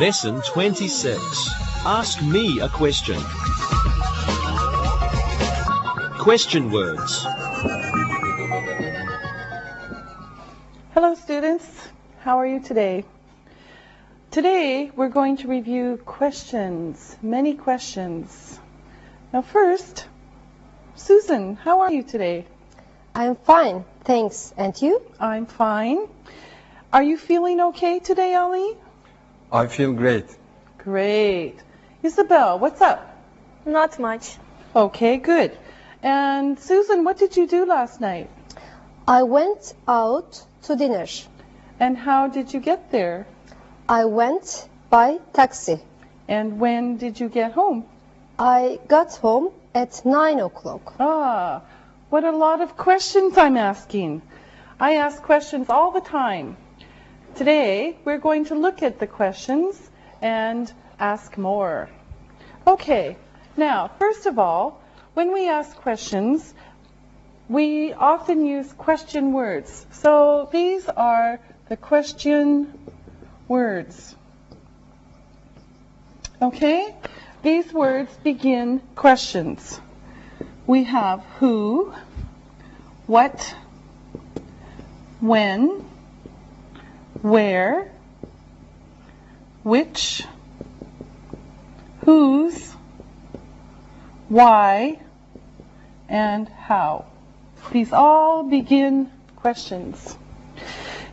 Lesson 26. Ask me a question. Question words. Hello students, how are you today? Today we're going to review questions, many questions. Now first, Susan, how are you today? I'm fine, thanks. And you? I'm fine. Are you feeling okay today, Ali? I feel great. Great. Isabel, what's up? Not much. Okay, good. And Susan, what did you do last night? I went out to dinner. And how did you get there? I went by taxi. And when did you get home? I got home at 9 o'clock. Ah, what a lot of questions I'm asking. I ask questions all the time. Today, we're going to look at the questions and ask more. Okay, now, first of all, when we ask questions, we often use question words. So these are the question words. Okay? These words begin questions. We have who, what, when, where, which, whose, why, and how. These all begin questions.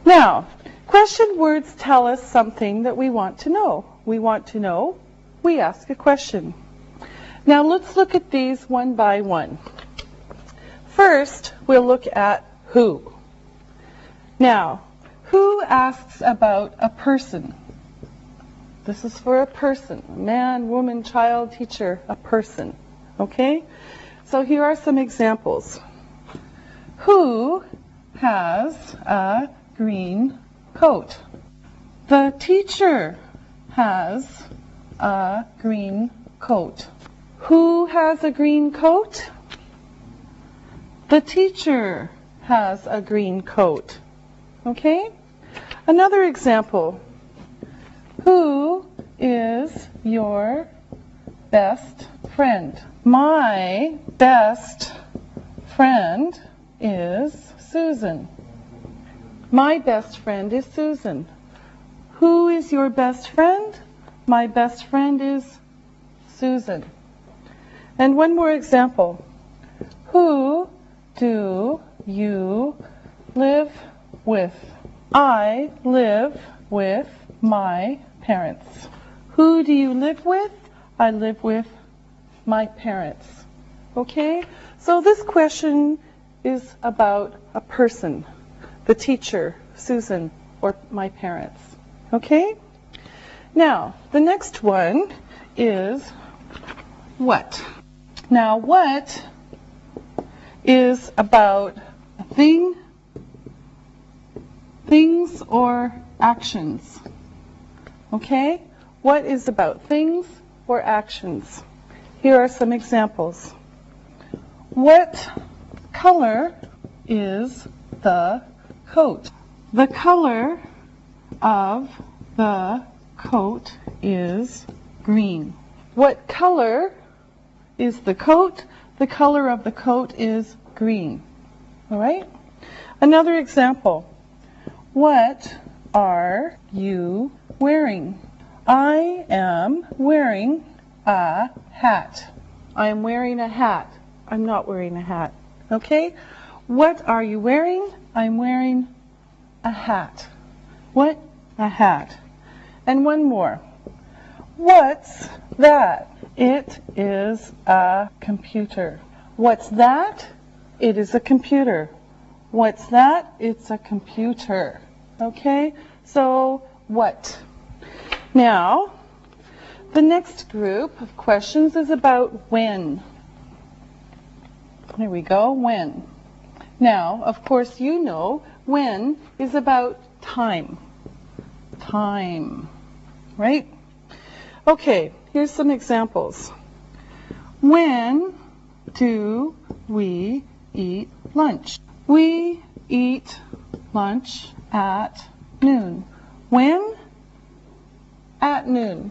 Now, question words tell us something that we want to know. We want to know, we ask a question. Now let's look at these one by one. First, we'll look at who. Now, who asks about a person? This is for a person, a man, woman, child, teacher, a person. Okay? So here are some examples. Who has a green coat? The teacher has a green coat. Who has a green coat? The teacher has a green coat. Okay? Another example. Who is your best friend? My best friend is Susan. My best friend is Susan. Who is your best friend? My best friend is Susan. And one more example. Who do you live with? I live with my parents. Who do you live with? I live with my parents. Okay? So this question is about a person, the teacher, Susan, or my parents. Okay? Now, the next one is what? Now, what is about a thing, things, or actions? Okay? What is about things or actions? Here are some examples. What color is the coat? The color of the coat is green. What color is the coat? The color of the coat is green. All right? Another example. What are you wearing? I am wearing a hat. I am wearing a hat. I'm not wearing a hat. Okay? What are you wearing? I'm wearing a hat. What? A hat. And one more. What's that? It is a computer. What's that? It is a computer. What's that? It's a computer. Okay? So, what? Now, the next group of questions is about when. There we go, when. Now, of course, you know when is about time. Time, right? Okay, here's some examples. When do we eat lunch? We eat lunch at noon. When? At noon.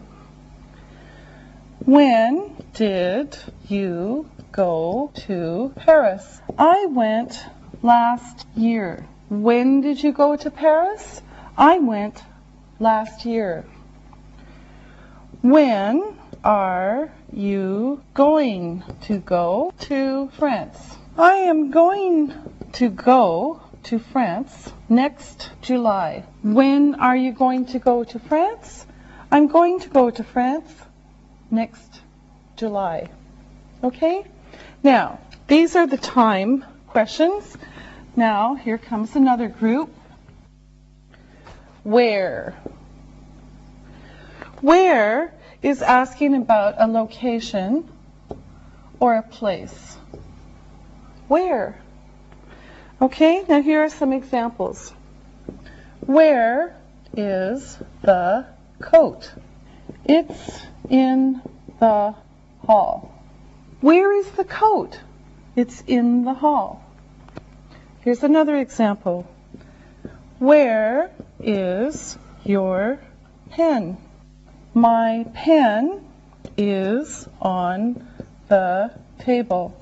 When did you go to Paris? I went last year. When did you go to Paris? I went last year. When are you going to go to France? I am going to go to France next July. When are you going to go to France? I'm going to go to France next July. Okay? Now, these are the time questions. Now, here comes another group. Where? Where is asking about a location or a place. Where? Okay, now here are some examples. Where is the coat? It's in the hall. Where is the coat? It's in the hall. Here's another example. Where is your pen? My pen is on the table.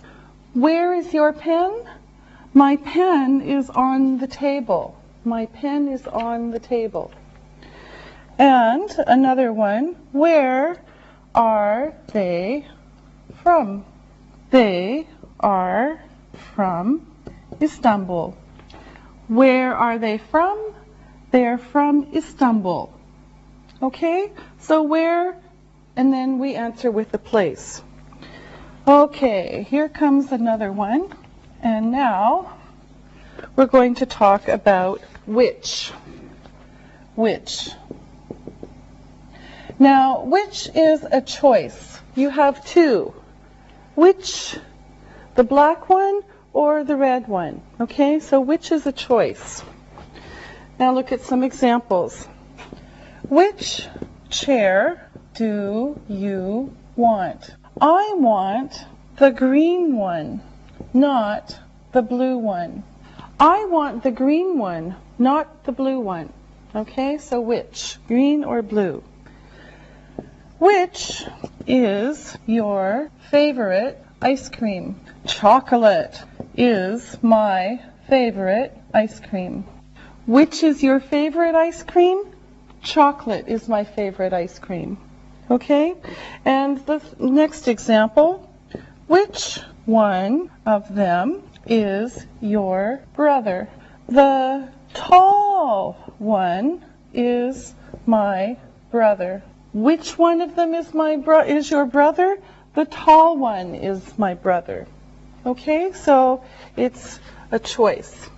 Where is your pen? My pen is on the table. My pen is on the table. And another one, where are they from? They are from Istanbul. Where are they from? They are from Istanbul. Okay, so where, and then we answer with the place. Okay, here comes another one. And now we're going to talk about which. Which. Now, which is a choice. You have two. Which, the black one or the red one. Okay, so which is a choice. Now look at some examples. Which chair do you want? I want the green one, not the blue one. I want the green one, not the blue one. Okay, so which? Green or blue? Which is your favorite ice cream? Chocolate is my favorite ice cream. Which is your favorite ice cream? Chocolate is my favorite ice cream. Okay? And the next example, which one of them is your brother? The tall one is my brother. Which one of them is your brother? The tall one is my brother. Okay? So it's a choice.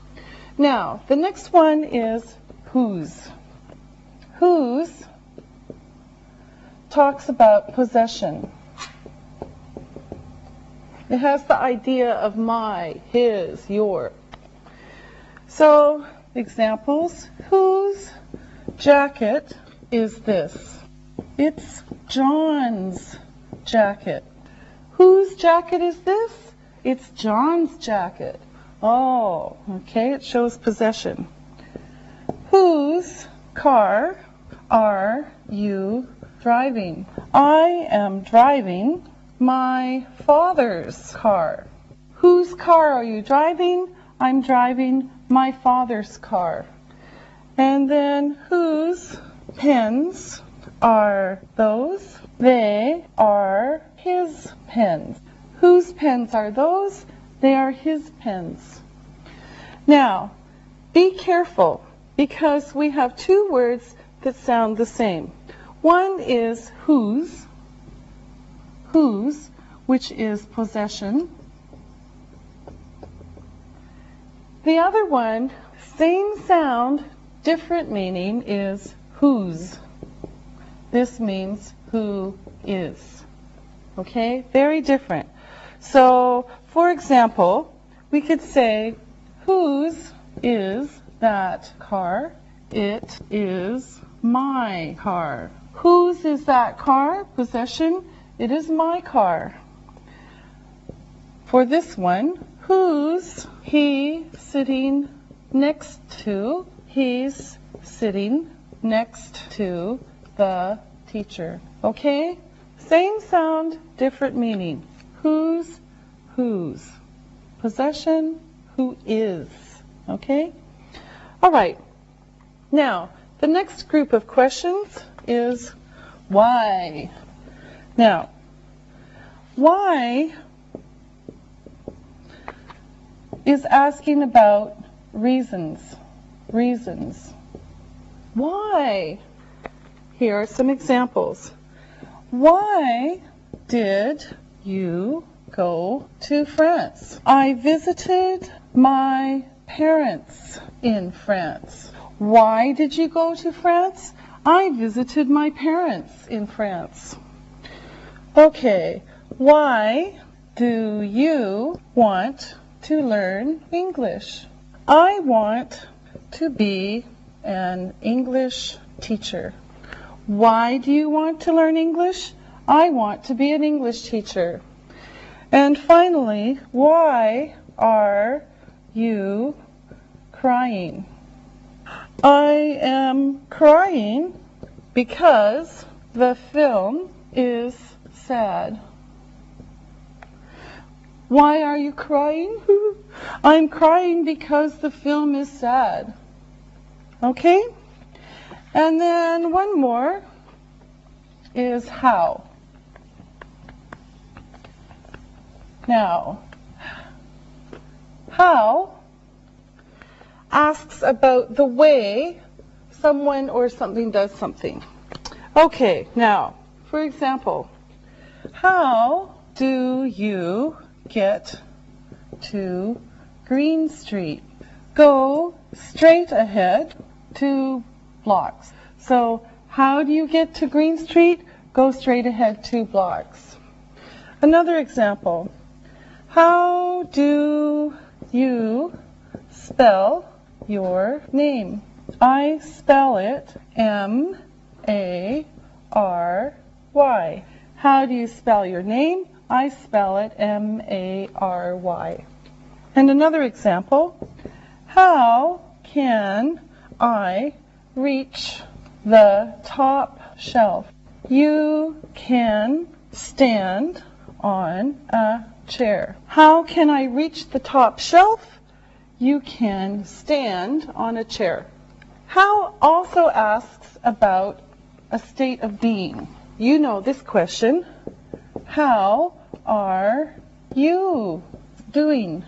Now, the next one is whose. Whose talks about possession. It has the idea of my, his, your. So, examples. Whose jacket is this? It's John's jacket. Whose jacket is this? It's John's jacket. Oh, okay, it shows possession. Whose car are you driving? I am driving my father's car. Whose car are you driving? I'm driving my father's car. And then whose pens are those? They are his pens. Whose pens are those? They are his pens. Now, be careful because we have two words that sound the same. One is whose, which is possession. The other one, same sound, different meaning, is whose. This means who is. Okay? Very different. So, for example, we could say, whose is that car? It is my car. Whose is that car? Possession. It is my car. For this one, who's he sitting next to? He's sitting next to the teacher. Okay? Same sound, different meaning. Whose, whose. Possession, who is. Okay? All right. Now, the next group of questions is why. Now, why is asking about reasons. Reasons. Why? Here are some examples. Why did you go to France? I visited my parents in France. Why did you go to France? I visited my parents in France. Okay, why do you want to learn English? I want to be an English teacher. Why do you want to learn English? I want to be an English teacher. And finally, why are you crying? I am crying because the film is sad. Why are you crying? I'm crying because the film is sad. Okay? And then one more is how. Now, how asks about the way someone or something does something. Okay, now, for example, how do you get to Green Street? Go straight ahead 2 blocks. So, how do you get to Green Street? Go straight ahead 2 blocks. Another example. How do you spell your name? I spell it M-A-R-Y. How do you spell your name? I spell it M-A-R-Y. And another example. How can I reach the top shelf? You can stand on a chair. How can I reach the top shelf? You can stand on a chair. How also asks about a state of being. You know this question. How are you doing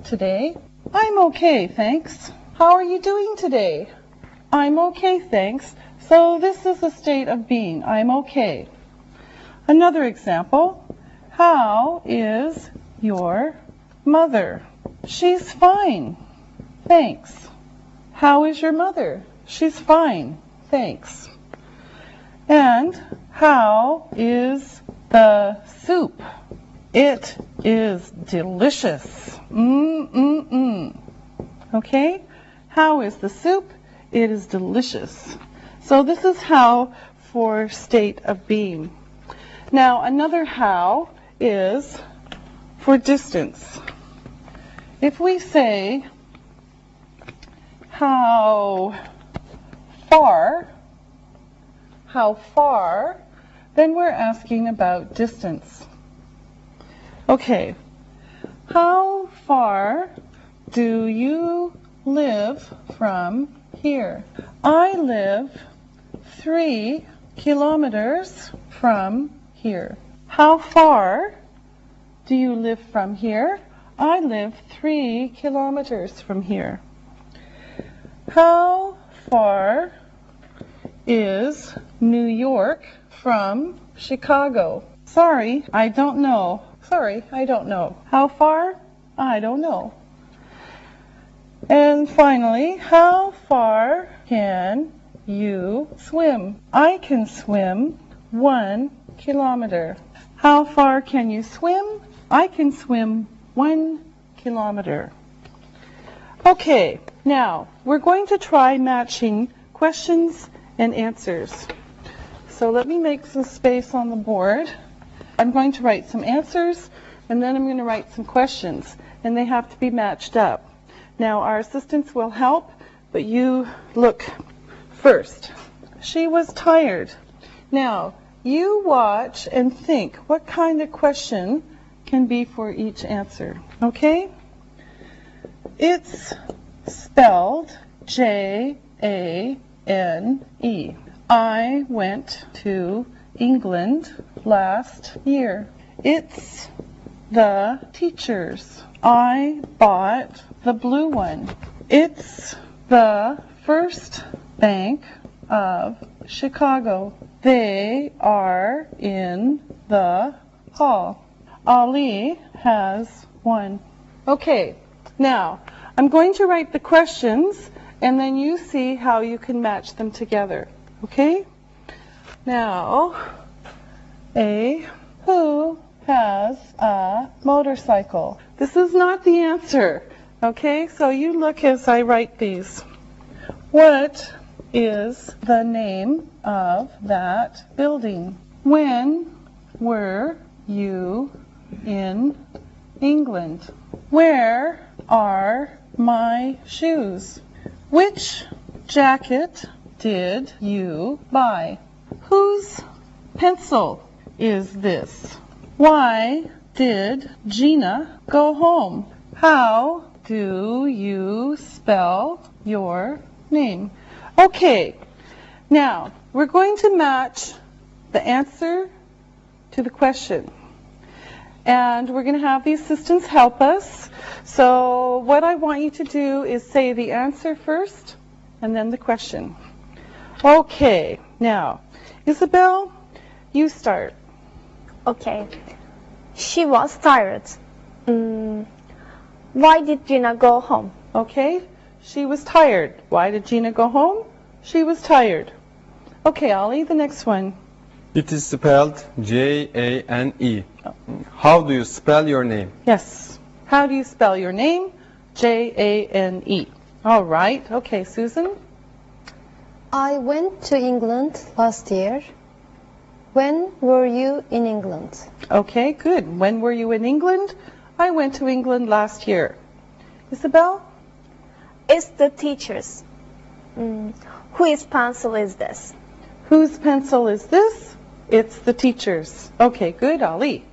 today? I'm okay, thanks. How are you doing today? I'm okay, thanks. So this is a state of being. I'm okay. Another example. How is your mother? She's fine, thanks. How is your mother? She's fine, thanks. And how is the soup? It is delicious. Okay? How is the soup? It is delicious. So this is how for state of being. Now another how is for distance. If we say how far, then we're asking about distance. Okay, how far do you live from here? I live 3 kilometers from here. How far do you live from here? I live 3 kilometers from here. How far is New York from Chicago? Sorry, I don't know. Sorry, I don't know. How far? I don't know. And finally, how far can you swim? I can swim 1 kilometer. How far can you swim? I can swim 1 kilometer. Okay, now we're going to try matching questions and answers. So let me make some space on the board. I'm going to write some answers and then I'm going to write some questions, and they have to be matched up. Now our assistants will help, but you look first. She was tired. Now, you watch and think what kind of question can be for each answer, okay? It's spelled Jane. I went to England last year. It's the teachers. I bought the blue one. It's the First Bank of Chicago. They are in the hall. Ali has one. Okay, now I'm going to write the questions and then you see how you can match them together. Okay? Now, A, who has a motorcycle? This is not the answer. Okay, so you look as I write these. What is the name of that building? When were you in England? Where are my shoes? Which jacket did you buy? Whose pencil is this? Why did Gina go home? How do you spell your name? Okay, now we're going to match the answer to the question. And we're going to have the assistants help us. So what I want you to do is say the answer first and then the question. Okay, now, Isabel, you start. Okay. She was tired. Why did Gina go home? Okay, she was tired. Why did Gina go home? She was tired. Okay, Ollie, the next one. It is spelled Jane. How do you spell your name? Yes. How do you spell your name? Jane. All right. Okay, Susan. I went to England last year. When were you in England? Okay, good. When were you in England? I went to England last year. Isabel? It's the teacher's. Whose pencil is this? Whose pencil is this? It's the teacher's. Okay, good. Ali.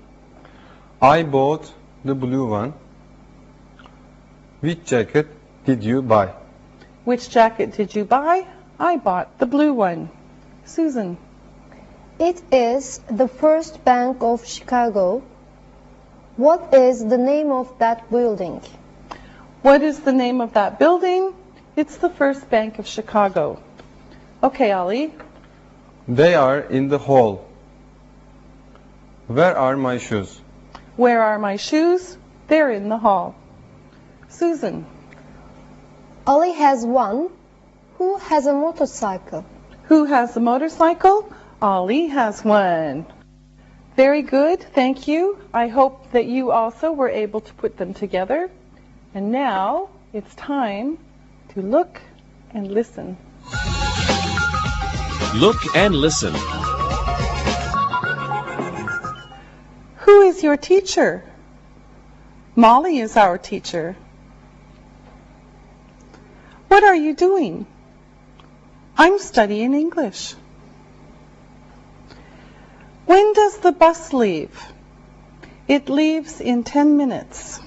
I bought the blue one. Which jacket did you buy? Which jacket did you buy? I bought the blue one. Susan. It is the First Bank of Chicago. What is the name of that building? What is the name of that building? It's the First Bank of Chicago. Okay, Ali. They are in the hall. Where are my shoes? Where are my shoes? They're in the hall. Susan. Ali has one. Who has a motorcycle? Who has a motorcycle? Ali has one. Very good, thank you. I hope that you also were able to put them together. And now it's time to look and listen. Look and listen. Who is your teacher? Molly is our teacher. What are you doing? I'm studying English. When does the bus leave? It leaves in 10 minutes.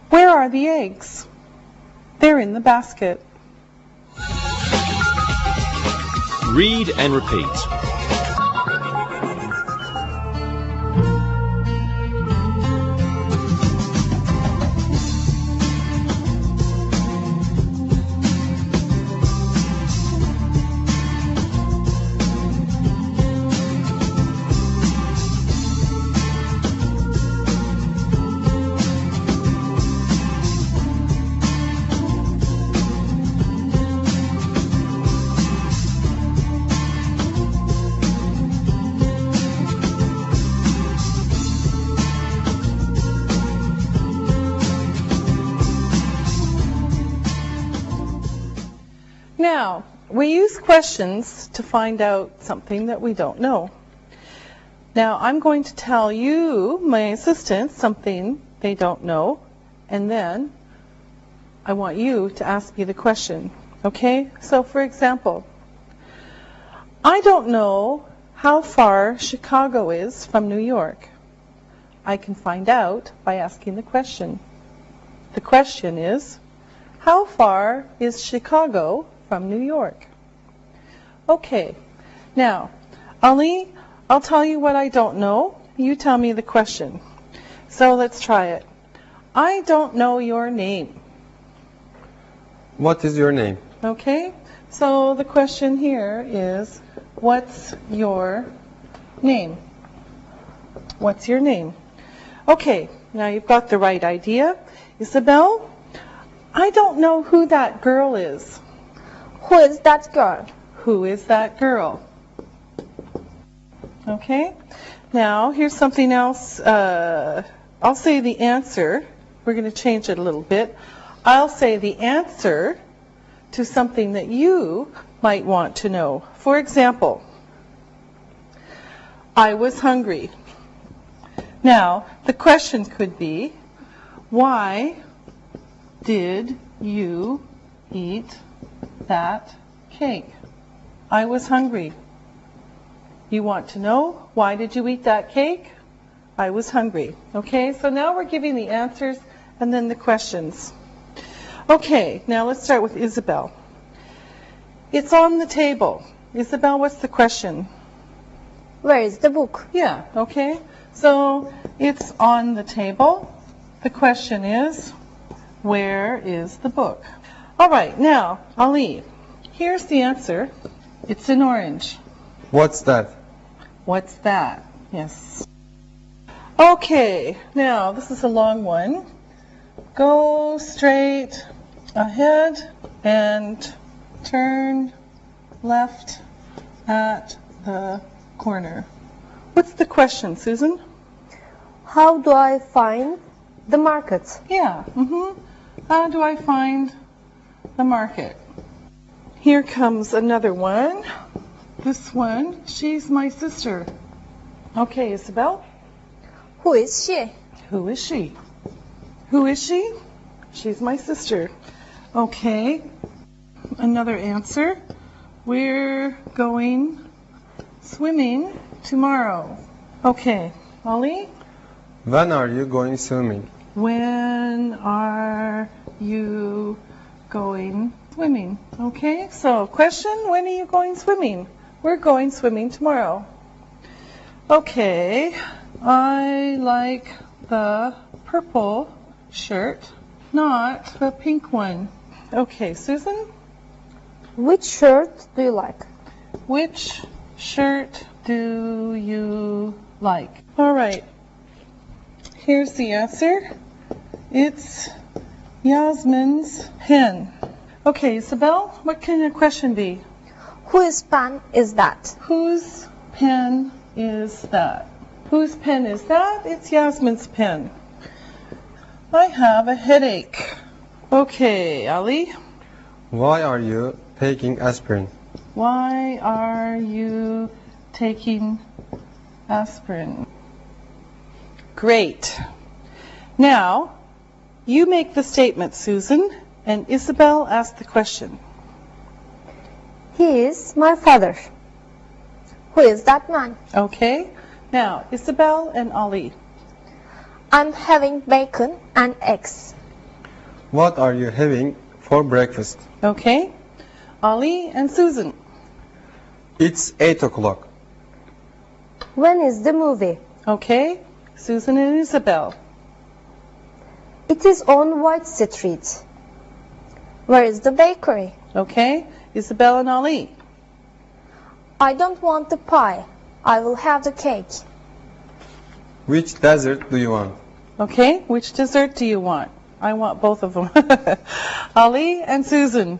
Where are the eggs? They're in the basket. Read and repeat. Now, we use questions to find out something that we don't know. Now, I'm going to tell you, my assistants, something they don't know, and then I want you to ask me the question. Okay? So, for example, I don't know how far Chicago is from New York. I can find out by asking the question. The question is, how far is Chicago from New York? Okay, now, Ali, I'll tell you what I don't know. You tell me the question. So let's try it. I don't know your name. What is your name? Okay, so the question here is, what's your name? What's your name? Okay, now you've got the right idea. Isabel, I don't know who that girl is. Who is that girl? Who is that girl? Okay, now here's something else. I'll say the answer. We're going to change it a little bit. I'll say the answer to something that you might want to know. For example, I was hungry. Now, the question could be, why did you eat that cake? I was hungry. You want to know, why did you eat that cake? I was hungry. Okay, so now we're giving the answers and then the questions. Okay, now let's start with Isabel. It's on the table. Isabel, what's the question? Where is the book? Yeah, okay. So it's on the table. The question is, where is the book? All right, now, Ali, here's the answer. It's in orange. What's that? What's that? Yes. Okay, now this is a long one. Go straight ahead and turn left at the corner. What's the question, Susan? How do I find the market? Yeah. How do I find the market? Here comes another one. This one, she's my sister. Okay, Isabel. Who is she? Who is she? Who is she? She's my sister. Okay. Another answer. We're going swimming tomorrow. Okay. Ollie? When are you going swimming? When are you going swimming? Okay. So, question, when are you going swimming? We're going swimming tomorrow. Okay. I like the purple shirt, not the pink one. Okay, Susan? Which shirt do you like? Which shirt do you like? All right. Here's the answer. It's Yasmin's pen. Okay, Isabel, what can the question be? Whose pen is that? Whose pen is that? Whose pen is that? It's Yasmin's pen. I have a headache. Okay, Ali. Why are you taking aspirin? Why are you taking aspirin? Great. Now, you make the statement, Susan, and Isabel asks the question. He is my father. Who is that man? Okay. Now, Isabel and Ali. I'm having bacon and eggs. What are you having for breakfast? Okay. Ali and Susan. It's 8 o'clock. When is the movie? Okay. Susan and Isabel. It is on White Street. Where is the bakery? Okay. Isabel and Ali. I don't want the pie. I will have the cake. Which dessert do you want? Okay. Which dessert do you want? I want both of them. Ali and Susan.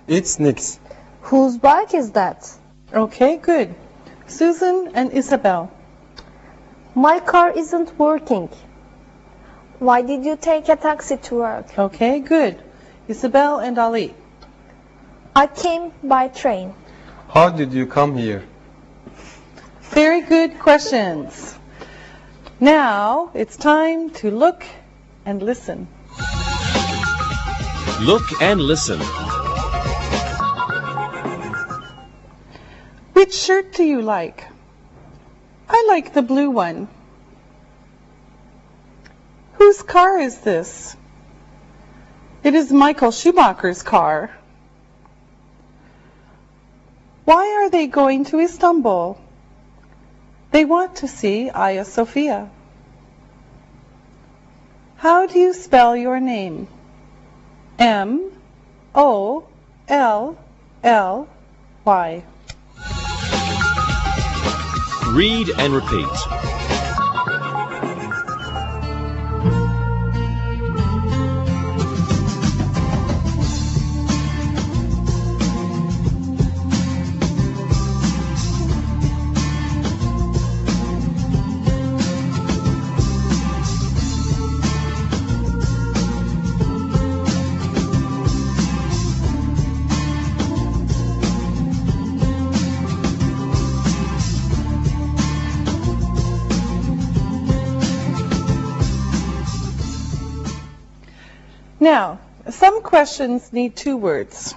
It's Nick's. Whose bike is that? Okay, good. Susan and Isabel. My car isn't working. Why did you take a taxi to work? Okay, good. Isabel and Ali. I came by train. How did you come here? Very good questions. Now it's time to look and listen. Look and listen. We Which shirt do you like? I like the blue one. Whose car is this? It is Michael Schumacher's car. Why are they going to Istanbul? They want to see Hagia Sophia. How do you spell your name? M-O-L-L-Y. Read and repeat. Now, some questions need 2 words.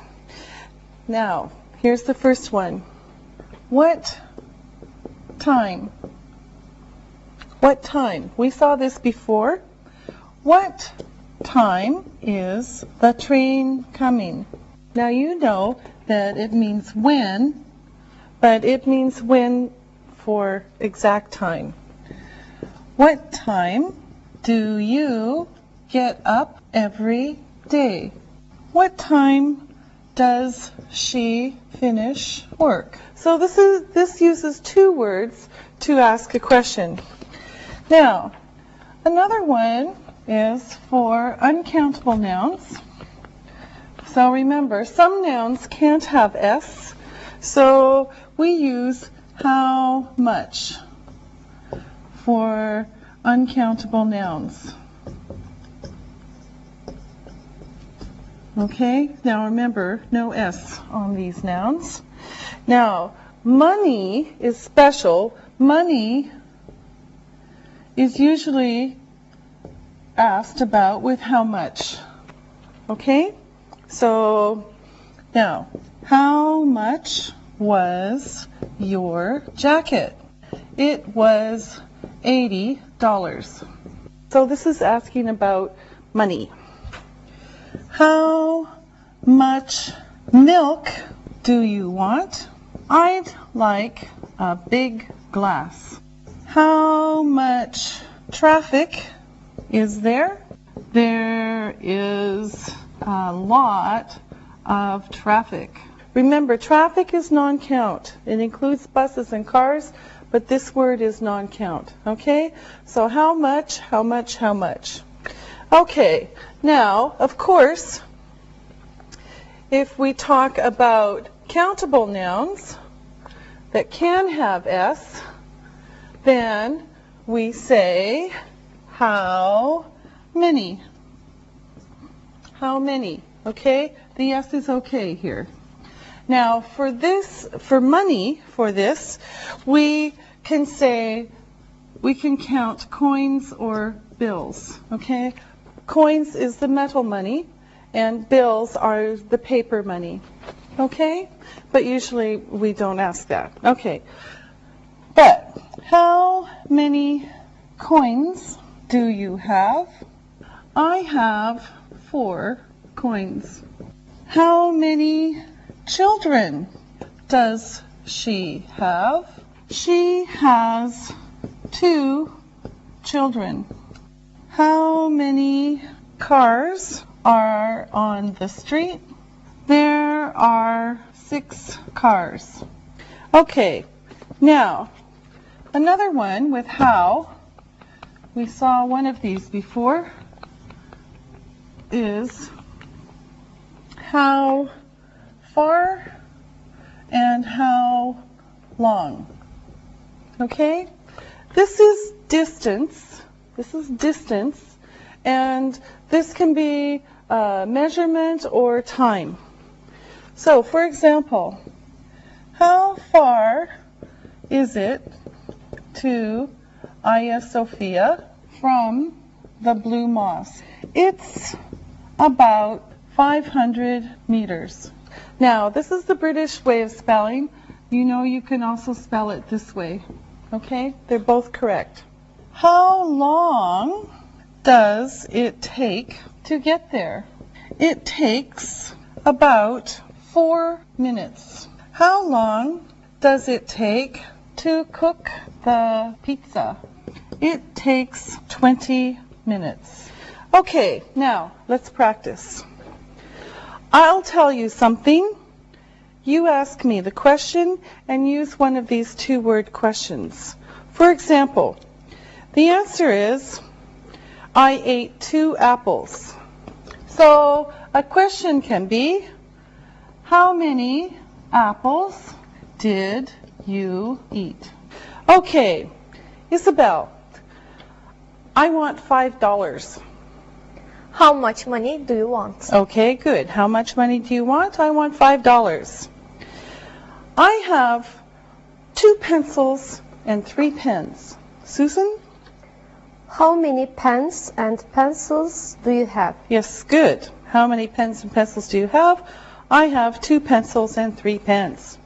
Now, here's the first one. What time? What time? We saw this before. What time is the train coming? Now you know that it means when, but it means when for exact time. What time do you get up every day? What time does she finish work? So this uses 2 words to ask a question. Now, another one is for uncountable nouns. So remember, some nouns can't have S, so we use how much for uncountable nouns. Okay, now remember, no S on these nouns. Now, money is special. Money is usually asked about with how much. Okay, so now, how much was your jacket? It was $80. So this is asking about money. How much milk do you want? I'd like a big glass. How much traffic is there? There is a lot of traffic. Remember, traffic is non-count. It includes buses and cars, but this word is non-count. Okay? So how much, how much, how much? Okay, now, of course, if we talk about countable nouns that can have S, then we say how many. How many, okay? The S is okay here. Now, for money, for this, we can say, we can count coins or bills, okay? Coins is the metal money, and bills are the paper money, okay? But usually we don't ask that, okay? But how many coins do you have? I have 4 coins. How many children does she have? She has 2 children. How many cars are on the street? There are 6 cars. Okay, now another one with how. We saw one of these before. Is how far and how long. Okay? This is distance. This is distance, and this can be measurement or time. So, for example, how far is it to Hagia Sophia from the Blue Mosque? It's about 500 meters. Now, this is the British way of spelling. you know you can also spell it this way. Okay? They're both correct. How long does it take to get there? It takes about 4 minutes. How long does it take to cook the pizza? It takes 20 minutes. Okay, now let's practice. I'll tell you something. You ask me the question and use one of these two-word questions. For example, the answer is, I ate 2 apples. So a question can be, how many apples did you eat? Okay, Isabel, I want $5. How much money do you want? Okay, good. How much money do you want? I want $5. I have 2 pencils and 3 pens. Susan? How many pens and pencils do you have? Yes, good. How many pens and pencils do you have? I have 2 pencils and 3 pens.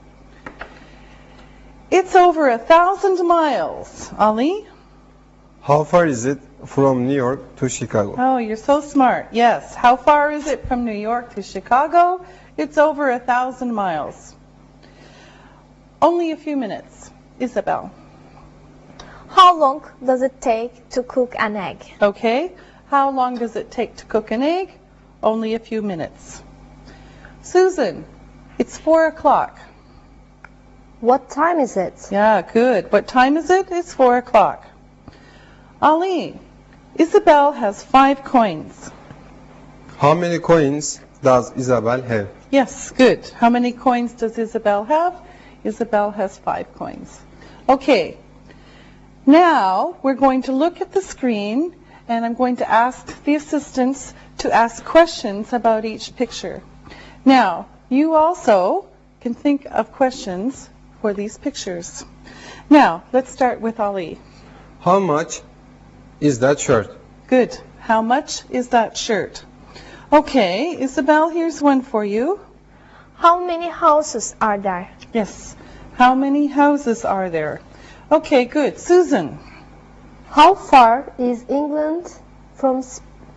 It's over 1,000 miles. Ali? How far is it from New York to Chicago? Oh, you're so smart. Yes. How far is it from New York to Chicago? It's over 1,000 miles. Only a few minutes. Isabel. How long does it take to cook an egg? Okay. How long does it take to cook an egg? Only a few minutes. Susan, it's 4 o'clock. What time is it? Yeah, good. What time is it? It's 4 o'clock. Ali, Isabel has 5 coins. How many coins does Isabel have? Yes, good. How many coins does Isabel have? Isabel has 5 coins. Okay. Now we're going to look at the screen and I'm going to ask the assistants to ask questions about each picture. Now, you also can think of questions for these pictures. Now, let's start with Ali. How much is that shirt? Good. How much is that shirt? Okay, Isabel, here's one for you. How many houses are there? Yes. How many houses are there? Okay, good. Susan. How far is England from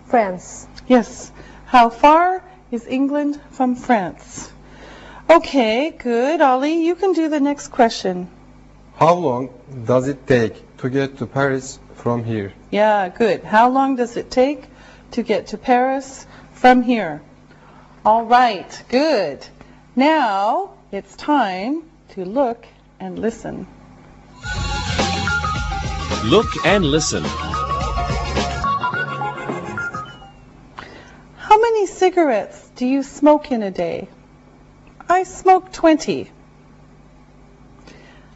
France? Yes. How far is England from France? Okay, good. Ali, you can do the next question. How long does it take to get to Paris from here? Yeah, good. How long does it take to get to Paris from here? All right, good. Now it's time to look and listen. Look and listen. How many cigarettes do you smoke in a day? I smoke 20.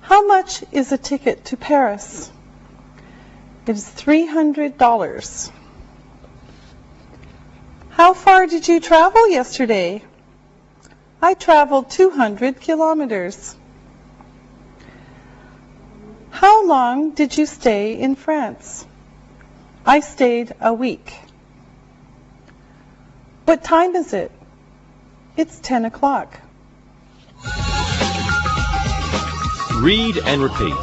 How much is a ticket to Paris? It is $300. How far did you travel yesterday? I traveled 200 kilometers. How long did you stay in France? I stayed a week. What time is it? It's 10 o'clock. Read and repeat.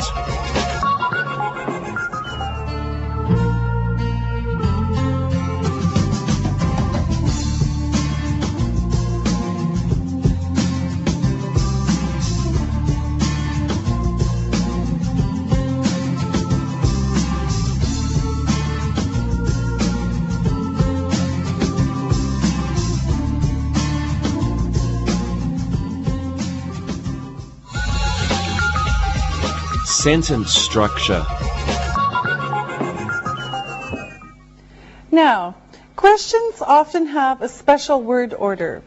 Sentence structure. Now, questions often have a special word order.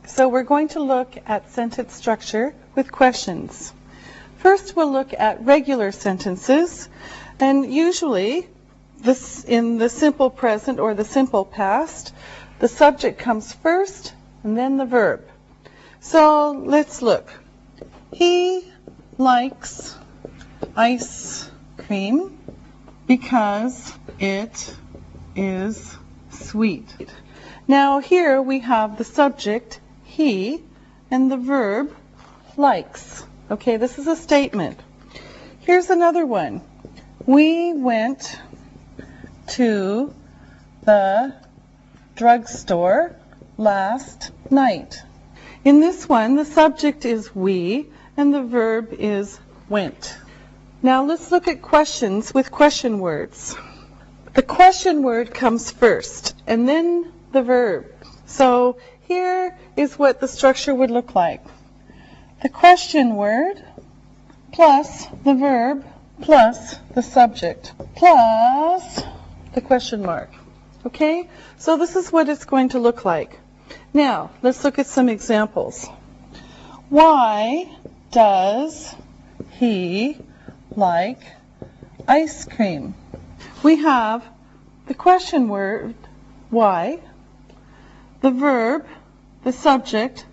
So we're going to look at sentence structure with questions. First, we'll look at regular sentences. And usually, this in the simple present or the simple past, the subject comes first and then the verb. So let's look. He likes ice cream because it is sweet. Now here we have the subject, he, and the verb, likes. Okay, this is a statement. Here's another one. We went to the drugstore last night. In this one, the subject is we and the verb is went. Now let's look at questions with question words. The question word comes first and then the verb. So here is what the structure would look like. The question word plus the verb plus the subject plus the question mark. Okay? So this is what it's going to look like. Now, let's look at some examples. Why does he like ice cream? We have the question word, why, the verb, the subject,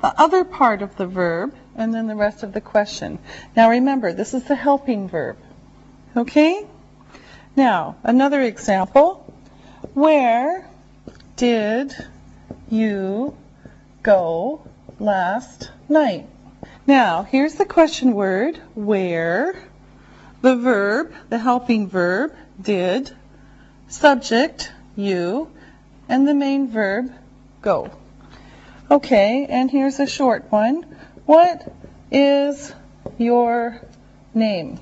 the other part of the verb, and then the rest of the question. Now remember, this is the helping verb. Okay? Now, another example. Where did you go last night? Now, here's the question word, where, the verb, the helping verb, did, subject, you, and the main verb, go. Okay, and here's a short one. What is your name?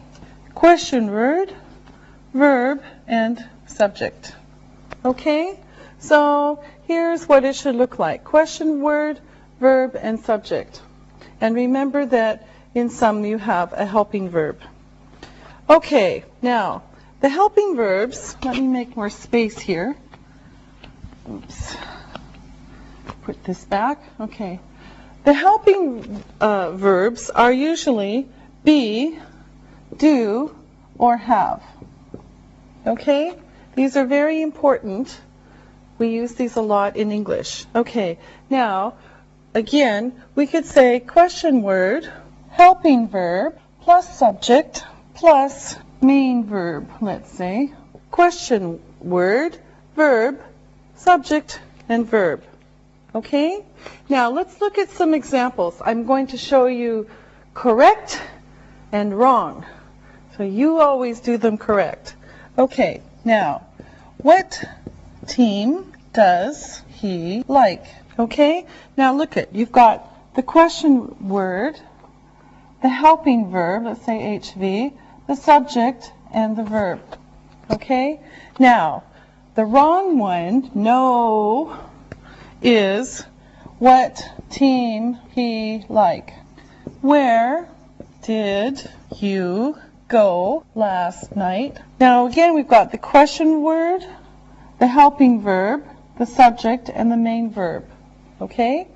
Question word, verb, and subject. Okay, so here's what it should look like. Question word, verb, and subject. And remember that in some you have a helping verb. Okay, now the helping verbs, let me make more space here. Oops. Put this back. Okay. The helping verbs are usually be, do, or have. Okay? These are very important. We use these a lot in English. Okay. Now, again, we could say question word, helping verb, plus subject, plus main verb, let's say. Question word, verb, subject, and verb. Okay? Now, let's look at some examples. I'm going to show you correct and wrong. So you always do them correct. Okay, now, what team does he like? Okay? Now look at, you've got the question word, the helping verb, let's say HV, the subject, and the verb. Okay? Now, the wrong one, no, is what team he like. Where did you go last night? Now again, we've got the question word, the helping verb, the subject, and the main verb. Okay?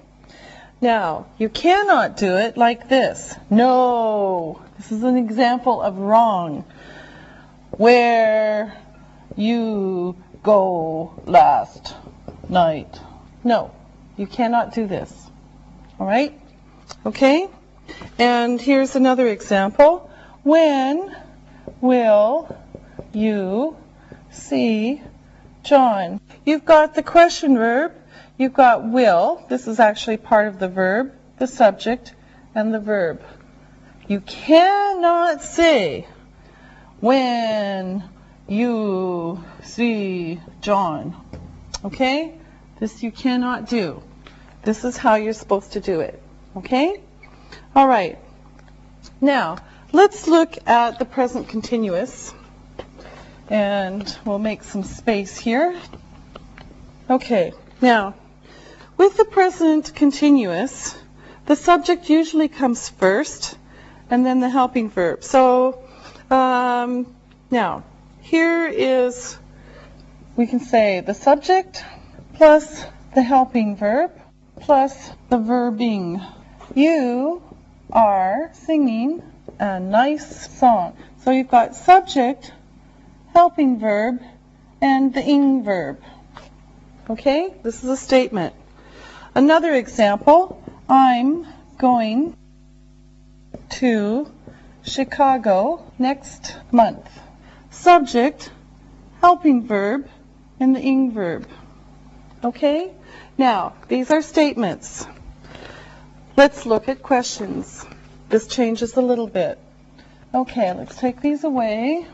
Now, you cannot do it like this. No. This is an example of wrong. Where you go last night. No, you cannot do this. All right? Okay? And here's another example. When will you see John? You've got the question verb. You've got will. This is actually part of the verb, the subject, and the verb. You cannot say when you see John. Okay? This you cannot do. This is how you're supposed to do it. Okay? All right. Now, let's look at the present continuous. And we'll make some space here. Okay. Now, with the present continuous, the subject usually comes first, and then the helping verb. So, now, here is, we can say the subject plus the helping verb plus the verbing. You are singing a nice song. So you've got subject, helping verb, and the ing verb. Okay, this is a statement. Another example, I'm going to Chicago next month. Subject, helping verb, and the ing verb. Okay, now these are statements. Let's look at questions. This changes a little bit. Okay, let's take these away.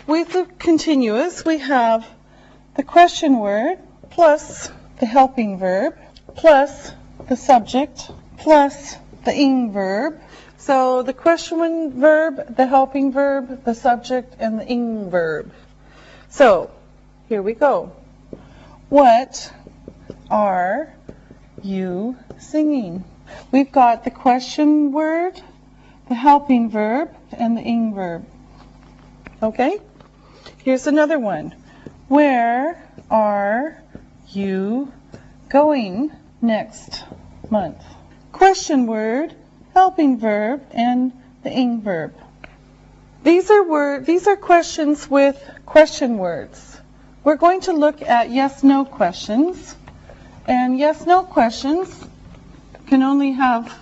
With the continuous, we have the question word plus the helping verb plus the subject plus the ing verb. So the question verb, the helping verb, the subject, and the ing verb. So here we go. What are you singing? We've got the question word, the helping verb, and the ing verb. Okay? Here's another one. Where are you going next month? Question word, helping verb, and the ing verb. These are questions with question words. We're going to look at yes-no questions. And yes-no questions can only have,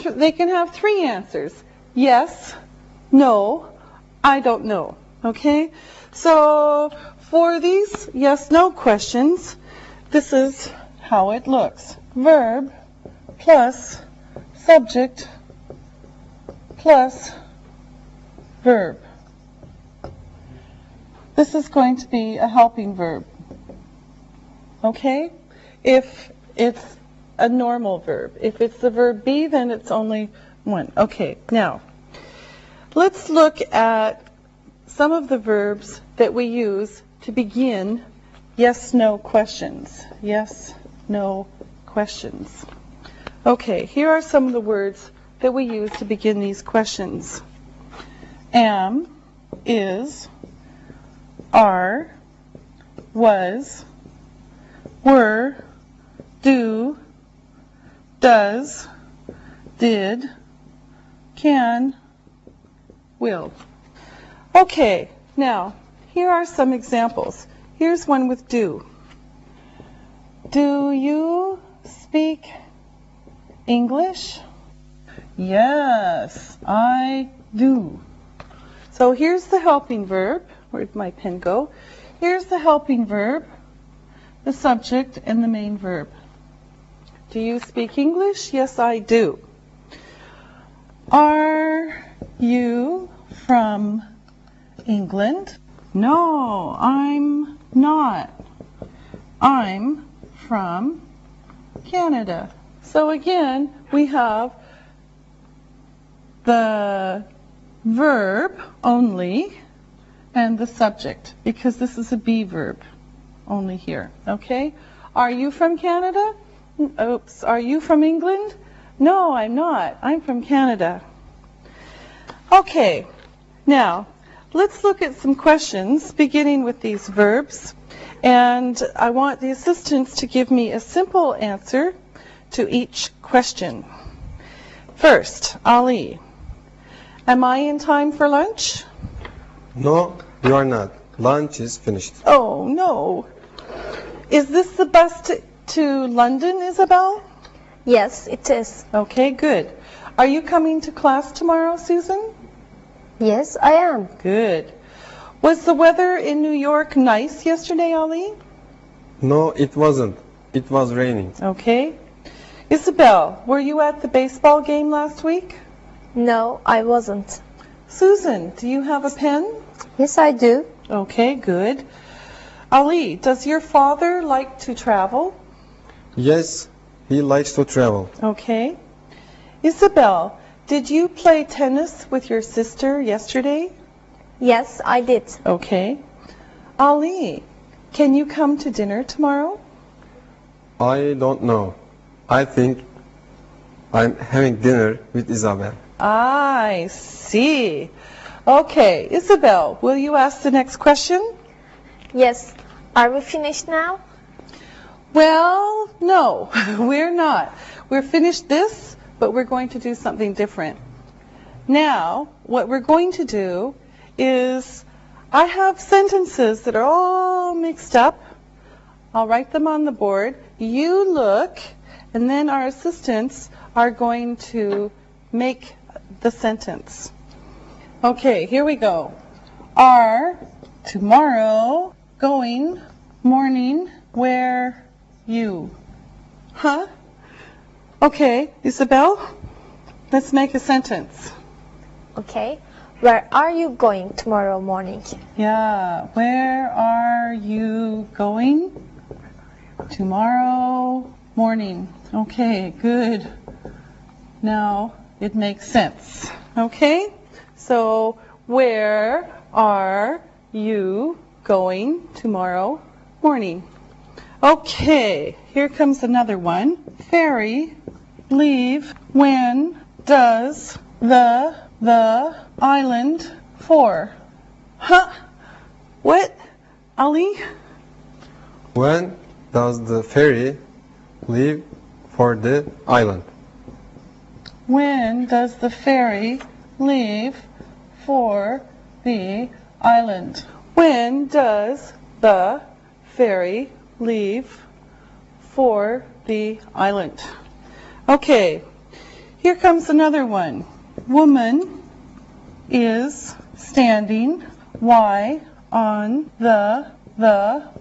they can have three answers. Yes, no, I don't know. Okay? So for these yes-no questions, this is how it looks. Verb plus subject plus verb. This is going to be a helping verb. Okay? If it's a normal verb. If it's the verb be, then it's only one. Okay, now, let's look at some of the verbs that we use to begin yes-no questions. Yes-no questions. Okay, here are some of the words that we use to begin these questions. Am, is, are, was, were, do, does, did, can, will. Okay, now, here are some examples. Here's one with do. Do you speak English? Yes, I do. So here's the helping verb. Where'd my pen go? Here's the helping verb, the subject, and the main verb. Do you speak English? Yes, I do. Are you from England? No, I'm not. I'm from Canada. So again, we have the verb only and the subject, because this is a be verb only here. Okay? Are you from Canada? Oops. Are you from England? No, I'm not. I'm from Canada. Okay. Now, let's look at some questions beginning with these verbs. And I want the assistants to give me a simple answer to each question. First, Ali. Am I in time for lunch? No, you are not. Lunch is finished. Oh, no. Is this the bus to London, Isabel? Yes, it is. Okay, good. Are you coming to class tomorrow, Susan? Yes, I am. Good. Was the weather in New York nice yesterday, Ali? No, it wasn't. It was raining. Okay. Isabel, were you at the baseball game last week? No, I wasn't. Susan, do you have a pen? Yes, I do. Okay, good. Ali, does your father like to travel? Yes, he likes to travel. Okay. Isabel, did you play tennis with your sister yesterday? Yes, I did. Okay. Ali, can you come to dinner tomorrow? I don't know. I think I'm having dinner with Isabel. I see. Okay, Isabel, will you ask the next question? Yes. Are we finished now? Well, no, we're not. We're finished this, but we're going to do something different. Now, what we're going to do is, I have sentences that are all mixed up. I'll write them on the board. You look, and then our assistants are going to make the sentence. Okay, here we go. Are tomorrow going morning where you? Huh? Okay, Isabel? Let's make a sentence. Okay. Where are you going tomorrow morning? Yeah, where are you going tomorrow morning? Okay, good. Now it makes sense. Okay, so where are you going tomorrow morning? Okay, here comes another one. Ferry leave when does the island for? Huh? What? Ali? When does the ferry leave for the island? When does the ferry leave for the island? When does the ferry leave for the island? Okay, here comes another one. Woman is standing. Why on the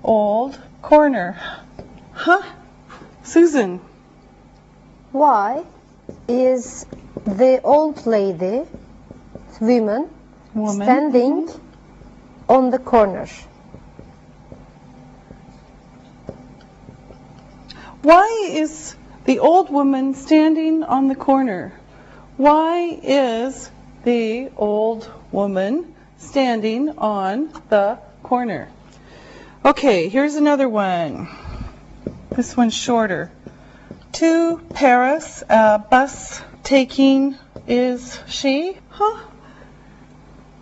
old corner? Huh? Susan. Why is the old lady, woman, standing on the corner? Why is the old woman standing on the corner? Why is the old woman standing on the corner? Okay, here's another one. This one's shorter. To Paris, a bus taking, is she? Huh?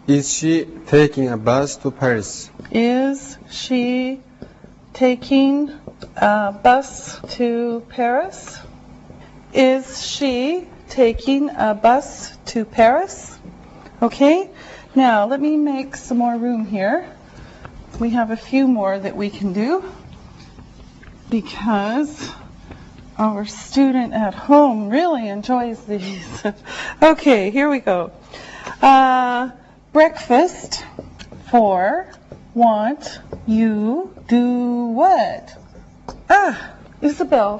Is she taking a bus to Paris? Is she taking a bus to Paris? Is she taking a bus to Paris? Okay, now let me make some more room here. We have a few more that we can do because our student at home really enjoys these. Okay, here we go. Breakfast for want you do what? Isabel.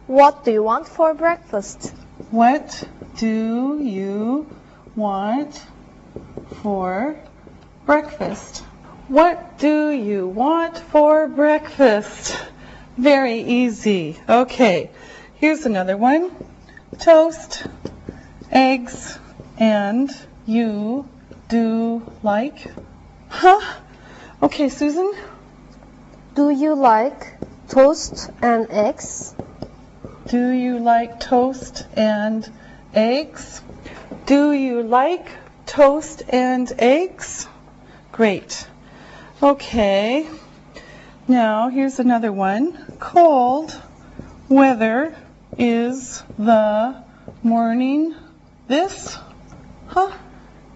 What do you want for breakfast? What do you want for breakfast? What do you want for breakfast? Very easy. Okay, here's another one. Toast, eggs, and you do like? Huh? Okay, Susan. Do you like toast and eggs? Do you like toast and eggs? Do you like toast and eggs? Great. Okay. Now, here's another one. Cold weather is the morning this? Huh?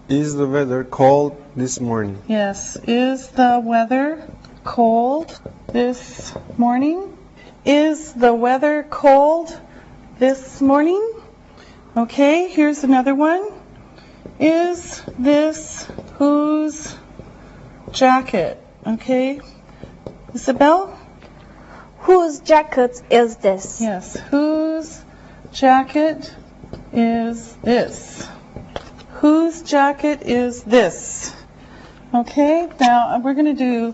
Is the weather cold this morning? Yes. Is the weather cold this morning? Is the weather cold this morning? Okay, here's another one. Is this whose jacket? Okay. Isabel? Whose jacket is this? Yes. Whose jacket is this? Whose jacket is this? Okay, now we're going to do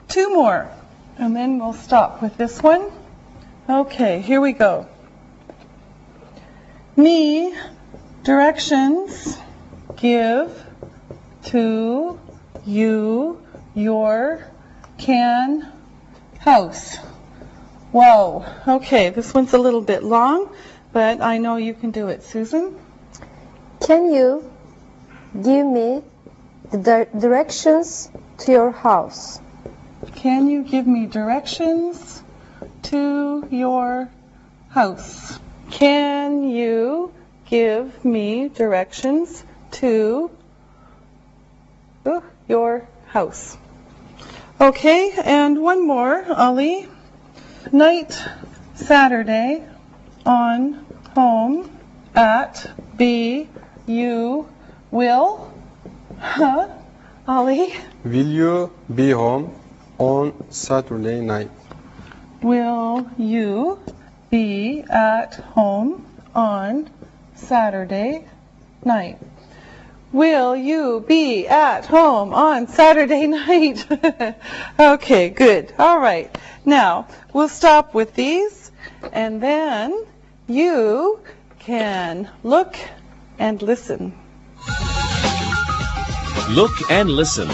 two more, and then we'll stop with this one. Okay, here we go. Me directions give to you your can house. Whoa. Okay, this one's a little bit long, but I know you can do it. Susan? Can you give me the directions to your house? Can you give me directions to your house? Can you give me directions to your house? Okay, and one more, Ali. Night Saturday on home at B you will. Huh? Ali? Will you be home on Saturday night? Will you be at home on Saturday night? Will you be at home on Saturday night? Okay, good. All right. Now, we'll stop with these, and then you can look and listen. Look and listen.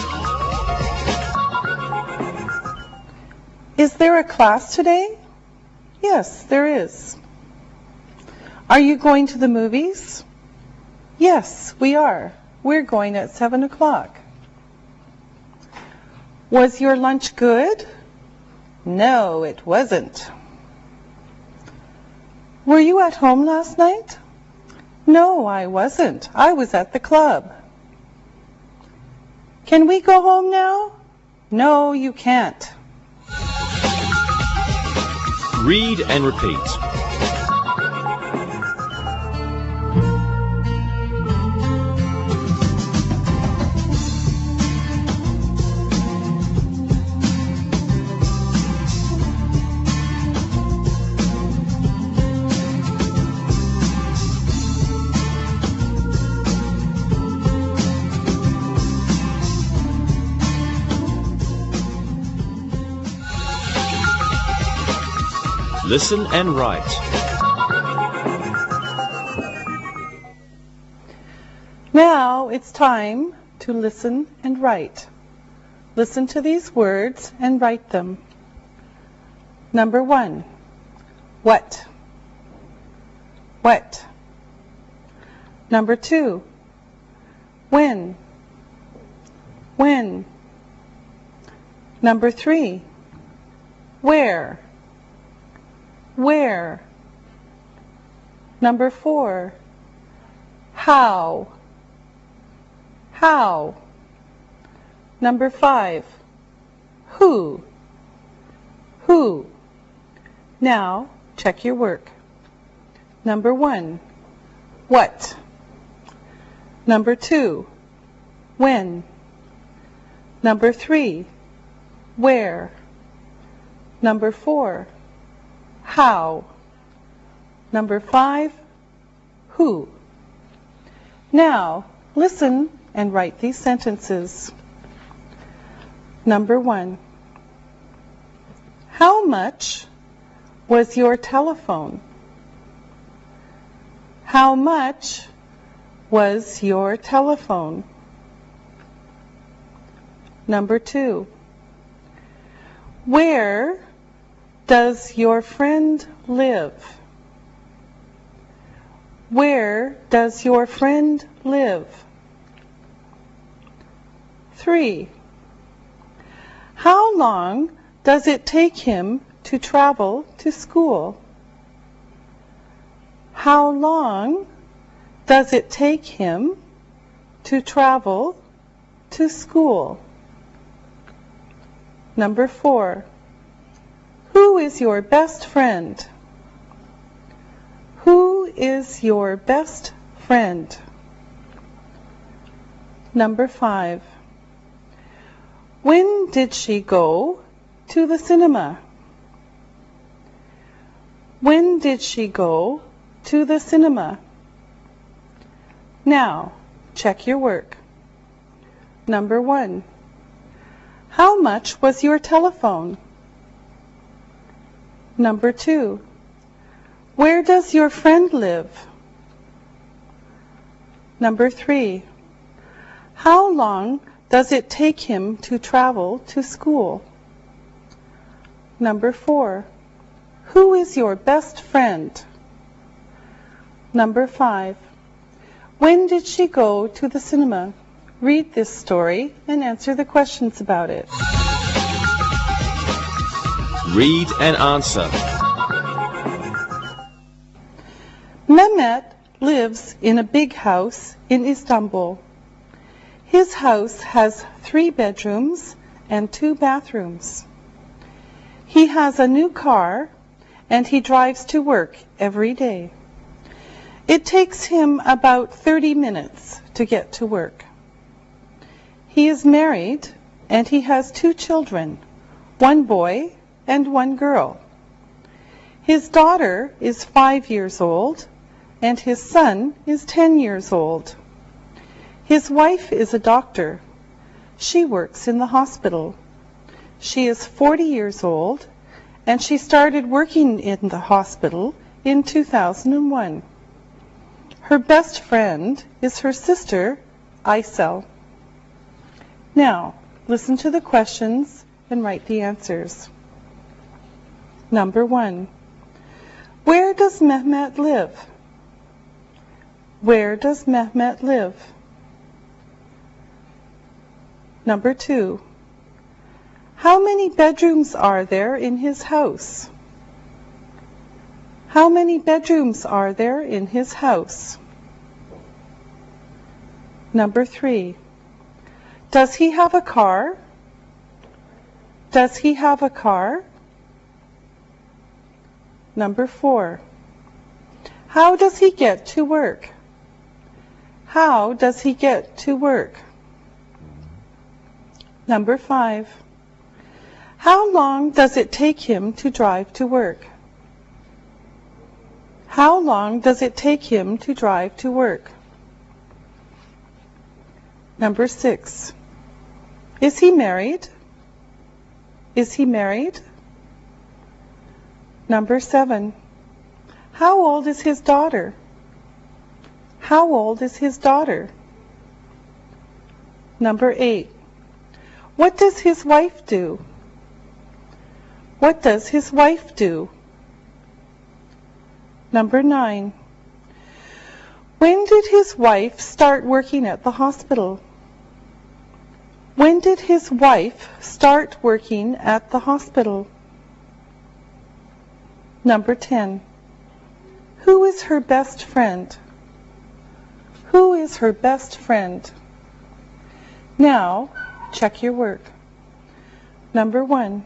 Is there a class today? Yes, there is. Are you going to the movies? Yes, we are. We're going at 7 o'clock. Was your lunch good? No, it wasn't. Were you at home last night? No, I wasn't. I was at the club. Can we go home now? No, you can't. Read and repeat. Listen and write. Now it's time to listen and write. Listen to these words and write them. Number 1. What? What? Number 2. When? When? Number 3. Where? Where? Number 4. How? How? Number 5. Who? Who? Now, check your work. Number 1. What? Number 2. When? Number 3. Where? Number 4. How? Number 5. Who? Now, listen and write these sentences. Number 1. How much was your telephone? How much was your telephone? Number 2. Where does your friend live? Where does your friend live? 3. How long does it take him to travel to school? How long does it take him to travel to school? Number 4. Who is your best friend? Who is your best friend? Number 5. When did she go to the cinema? When did she go to the cinema? Now, check your work. Number 1. How much was your telephone? Number 2. Where does your friend live? Number 3. How long does it take him to travel to school? Number 4. Who is your best friend? Number 5. When did she go to the cinema? Read this story and answer the questions about it. Read and answer. Mehmet lives in a big house in Istanbul. His house has 3 bedrooms and 2 bathrooms. He has a new car and he drives to work every day. It takes him about 30 minutes to get to work. He is married and he has 2 children, 1 boy and 1 girl. His daughter is 5 years old and his son is 10 years old. His wife is a doctor. She works in the hospital. She is 40 years old, and she started working in the hospital in 2001. Her best friend is her sister, Isel. Now, listen to the questions and write the answers. Number 1. Where does Mehmet live? Where does Mehmet live? Number 2. How many bedrooms are there in his house? How many bedrooms are there in his house? Number 3. Does he have a car? Does he have a car? Number 4. How does he get to work? How does he get to work? Number 5. How long does it take him to drive to work? How long does it take him to drive to work? Number 6. Is he married? Is he married? Number 7. How old is his daughter? How old is his daughter? Number 8. What does his wife do? What does his wife do? Number 9. When did his wife start working at the hospital? When did his wife start working at the hospital? Number 10. Who is her best friend? Who is her best friend? Now, check your work. Number 1.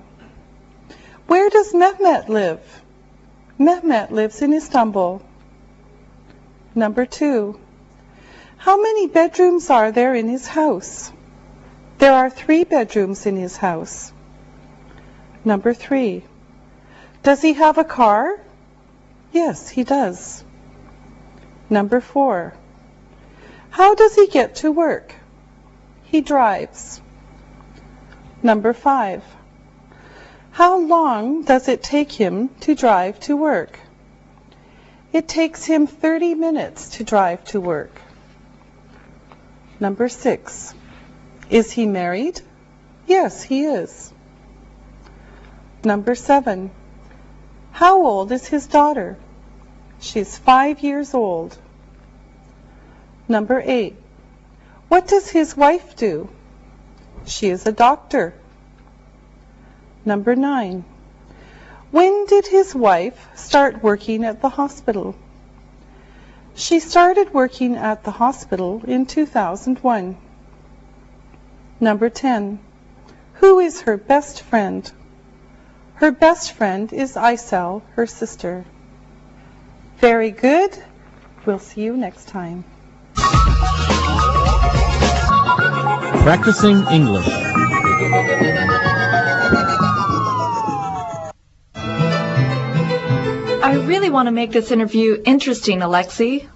Where does Mehmet live? Mehmet lives in Istanbul. Number 2. How many bedrooms are there in his house? There are 3 bedrooms in his house. Number 3. Does he have a car? Yes, he does. Number 4. How does he get to work? He drives. Number 5. How long does it take him to drive to work? It takes him 30 minutes to drive to work. Number 6. Is he married? Yes, he is. Number 7. How old is his daughter? She's 5 years old. Number 8. What does his wife do? She is a doctor. Number 9. When did his wife start working at the hospital? She started working at the hospital in 2001. Number 10. Who is her best friend? Her best friend is Isel, her sister. Very good. We'll see you next time. Practicing English. I really want to make this interview interesting, Alexei.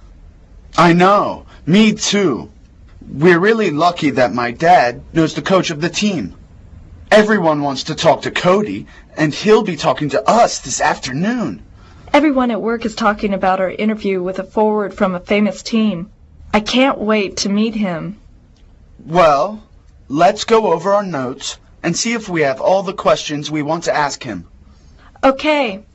I know. Me too. We're really lucky that my dad knows the coach of the team. Everyone wants to talk to Cody, and he'll be talking to us this afternoon. Everyone at work is talking about our interview with a forward from a famous team. I can't wait to meet him. Well, let's go over our notes and see if we have all the questions we want to ask him. Okay.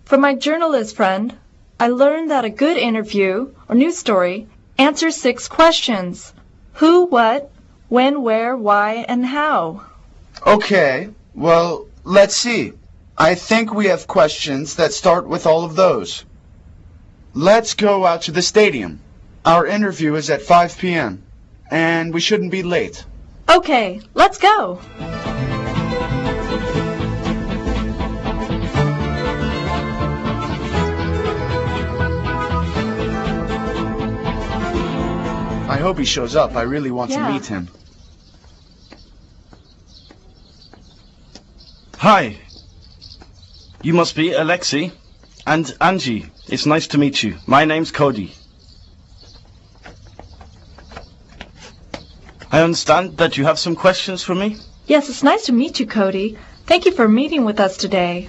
From my journalist friend, I learned that a good interview or news story answers 6 questions. Who, what, when, where, why, and how. Okay, well, let's see. I think we have questions that start with all of those. Let's go out to the stadium. Our interview is at 5 p.m., and we shouldn't be late. Okay, let's go. I hope he shows up. I really want to meet him. Hi. You must be Alexei. And Angie, it's nice to meet you. My name's Cody. I understand that you have some questions for me? Yes, it's nice to meet you, Cody. Thank you for meeting with us today.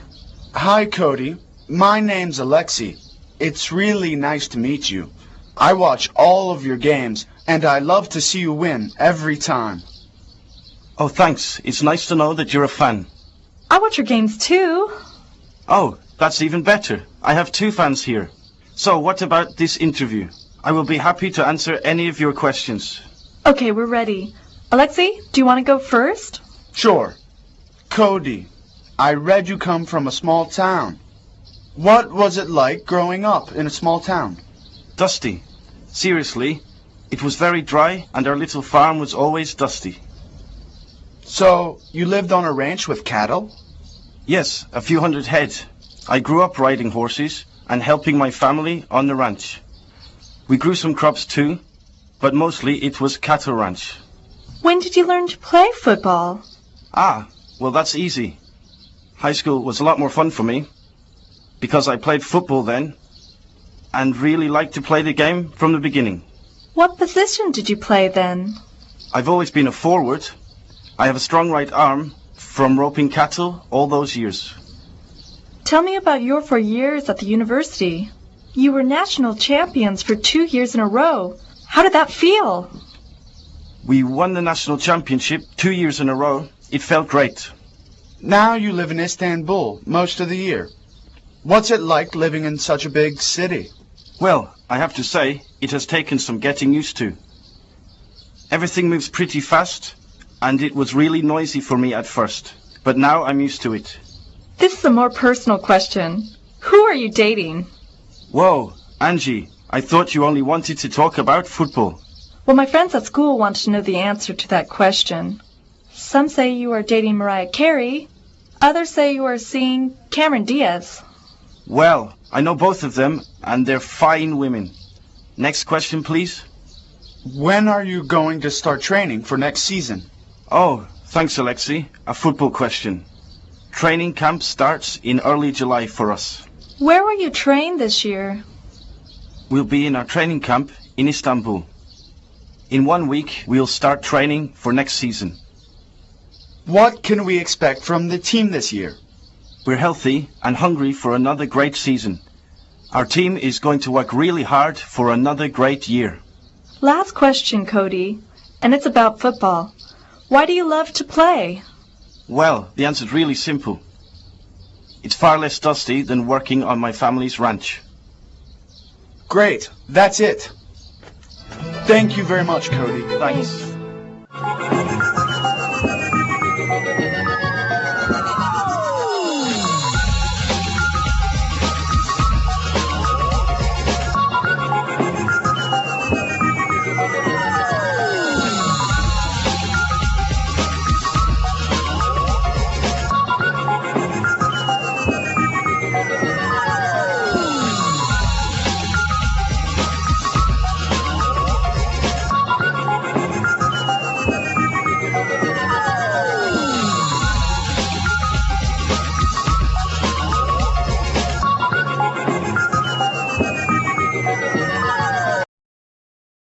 Hi, Cody. My name's Alexi. It's really nice to meet you. I watch all of your games, and I love to see you win every time. Oh, thanks. It's nice to know that you're a fan. I watch your games too. Oh, that's even better. I have 2 fans here. So what about this interview? I will be happy to answer any of your questions. Okay, we're ready. Alexi, do you want to go first? Sure. Cody, I read you come from a small town. What was it like growing up in a small town? Dusty. Seriously, it was very dry and our little farm was always dusty. So, you lived on a ranch with cattle? Yes, a few hundred head. I grew up riding horses and helping my family on the ranch. We grew some crops too, but mostly it was cattle ranch. When did you learn to play football? Ah, well that's easy. High school was a lot more fun for me because I played football then and really liked to play the game from the beginning. What position did you play then? I've always been a forward. I have a strong right arm from roping cattle all those years. Tell me about your 4 years at the university. You were national champions for 2 years in a row. How did that feel? We won the national championship 2 years in a row. It felt great. Now you live in Istanbul most of the year. What's it like living in such a big city? Well, I have to say, it has taken some getting used to. Everything moves pretty fast, and it was really noisy for me at first. But now I'm used to it. This is a more personal question. Who are you dating? Whoa, Angie, I thought you only wanted to talk about football. Well, my friends at school want to know the answer to that question. Some say you are dating Mariah Carey. Others say you are seeing Cameron Diaz. Well, I know both of them, and they're fine women. Next question, please. When are you going to start training for next season? Oh, thanks, Alexi. A football question. Training camp starts in early July for us. Where will you train this year? We'll be in our training camp in Istanbul. In 1 week, we'll start training for next season. What can we expect from the team this year? We're healthy and hungry for another great season. Our team is going to work really hard for another great year. Last question, Cody, and it's about football. Why do you love to play? Well, the answer's really simple. It's far less dusty than working on my family's ranch. Great, that's it. Thank you very much, Cody. Thanks.